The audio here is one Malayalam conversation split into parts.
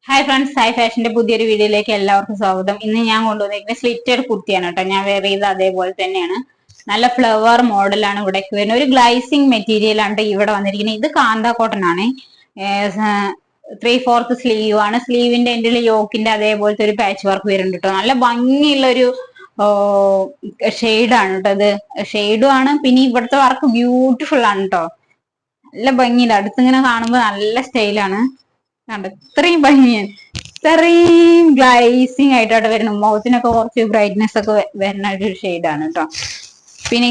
ഹായ് ഫ്രണ്ട്സ്, ഹായ് ഫാഷന്റെ പുതിയൊരു വീഡിയോയിലേക്ക് എല്ലാവർക്കും സ്വാഗതം. ഇന്ന് ഞാൻ കൊണ്ടുവന്നിരിക്കുന്നത് സ്ലിറ്റഡ് കുർത്തിയാണ് കേട്ടോ. ഞാൻ വെയർ ചെയ്ത് അതേപോലെ തന്നെയാണ്. നല്ല ഫ്ലവർ മോഡലാണ് ഇവിടെ വരുന്നത്. ഒരു ഗ്ലൈസിങ് മെറ്റീരിയൽ ആണ് ഇവിടെ വന്നിരിക്കുന്നത്. ഇത് കാന്ത കോട്ടൺ ആണ്. 3/4 സ്ലീവ് ആണ്. സ്ലീവിന്റെ എൻഡിൽ യോക്കിന്റെ അതേപോലത്തെ ഒരു പാച്ച് വർക്ക് വരുന്നുണ്ട് കേട്ടോ. നല്ല ഭംഗിയുള്ള ഒരു ഷെയ്ഡാണ് കേട്ടോ. ഇത് ഷെയ്ഡും ആണ്. പിന്നെ ഇവിടുത്തെ വർക്ക് ബ്യൂട്ടിഫുൾ ആണ് കേട്ടോ. നല്ല ഭംഗിയുണ്ട്. അടുത്തിങ്ങനെ കാണുമ്പോൾ നല്ല സ്റ്റൈലാണ്. കണ്ട ഇത്രയും ഭംഗിയാണ്, ഇത്രയും ഗ്ലൈസിങ് ആയിട്ടോട്ട് വരുന്നു. മുഖത്തിനൊക്കെ കുറച്ച് ബ്രൈറ്റ്നെസ് ഒക്കെ വരുന്ന ഒരു ഷെയ്ഡാണ് കേട്ടോ. പിന്നെ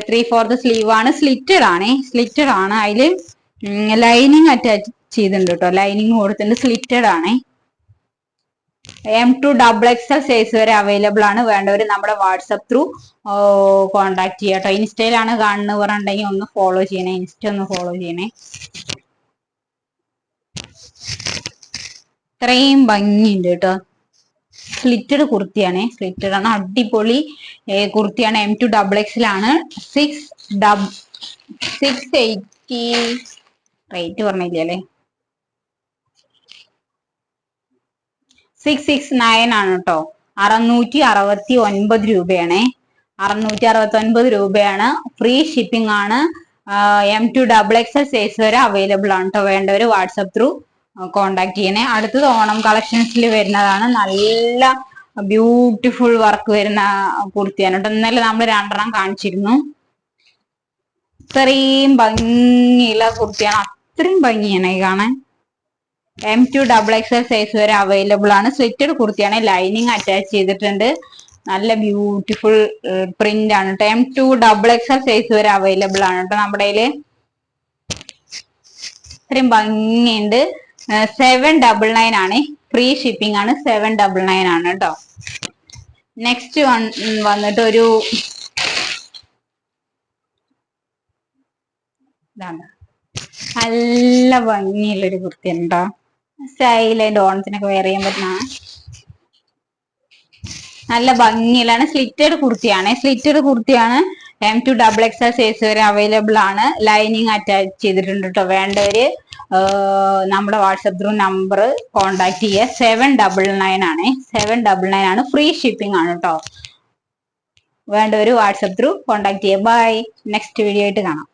3/4 സ്ലീവ് ആണ്. സ്ലിറ്റഡ് ആണ്. അതില് ലൈനിങ് അറ്റാച്ച് ചെയ്തിട്ടുണ്ട് കേട്ടോ. ലൈനിങ് കൊടുത്തിട്ടുണ്ട്. സ്ലിറ്റഡ് ആണ്. M2XXL സൈസ് വരെ അവൈലബിൾ ആണ്. വേണ്ടവർ നമ്മുടെ വാട്സപ്പ് ത്രൂ കോണ്ടാക്ട് ചെയ്യാം കേട്ടോ. ഇൻസ്റ്റയിലാണ് കാണുന്നവരുണ്ടെങ്കിൽ ഒന്ന് ഫോളോ ചെയ്യണേ. ഇൻസ്റ്റ ഒന്ന് ഫോളോ ചെയ്യണേ. ഇത്രയും ഭംഗിയുണ്ട് കേട്ടോ. സ്ലിറ്റഡ് കുർത്തിയാണ്. സ്ലിറ്റഡ് ആണ്. അടിപൊളി കുർത്തിയാണ്. M2XXL ആണ്. 680 റേറ്റ് പറഞ്ഞില്ലേ, 669 ആണ് കേട്ടോ. 669 രൂപയാണ്. 669 രൂപയാണ്. ഫ്രീ ഷിപ്പിംഗ് ആണ്. M2XXL സൈസ് വരെ അവൈലബിൾ ആണ് കേട്ടോ. വേണ്ടവര് വാട്സപ്പ് ത്രൂ കോണ്ടാക്ട് ചെയ്യണേ. അടുത്തത് ഓണം കളക്ഷൻസിൽ വരുന്നതാണ്. നല്ല ബ്യൂട്ടിഫുൾ വർക്ക് വരുന്ന കുർത്തിയാണ് കേട്ടോ. ഇന്നലെ നമ്മൾ 2 കാണിച്ചിരുന്നു. ഇത്രയും ഭംഗിയുള്ള കുർത്തിയാണ്. അത്രയും ഭംഗിയാണ് ഈ കാണാൻ. M2XXL സൈസ് വരെ അവൈലബിൾ ആണ്. സ്ലിറ്റഡ് കുർത്തിയാണ്. ലൈനിങ് അറ്റാച്ച് ചെയ്തിട്ടുണ്ട്. നല്ല ബ്യൂട്ടിഫുൾ പ്രിന്റ് ആണ് കേട്ടോ. M2XXL സൈസ് വരെ അവൈലബിൾ ആണ് കേട്ടോ നമ്മുടെ കയ്യില്. ഇത്രയും ഭംഗിയുണ്ട്. 799 ആണ്. ഫ്രീ ഷിപ്പിംഗ് ആണ്. 799 ആണ് കേട്ടോ. നെക്സ്റ്റ് വന്നിട്ട് ഒരു നല്ല ഭംഗിയുള്ളൊരു കുർത്തി ഉണ്ടോ. സ്റ്റൈലായിട്ട് ഓണത്തിനൊക്കെ വെയർ ചെയ്യാൻ പറ്റുന്ന നല്ല ഭംഗിയിലാണ്. സ്ലിറ്റഡ് കുർത്തിയാണ്. M2XXL സൈസ് വരെ അവൈലബിൾ ആണ്. ലൈനിങ് അറ്റാച്ച് ചെയ്തിട്ടുണ്ട് കേട്ടോ. വേണ്ടവര് നമ്മുടെ വാട്സപ്പ് ത്രൂ നമ്പർ കോണ്ടാക്ട് ചെയ്യുക. 799 ആണ്. 799 ആണ്. ഫ്രീ ഷിപ്പിംഗ് ആണ് കേട്ടോ. വേണ്ടവര് വാട്സപ്പ് ത്രൂ കോണ്ടാക്ട് ചെയ്യുക. ബൈ. നെക്സ്റ്റ് വീഡിയോ ആയിട്ട് കാണാം.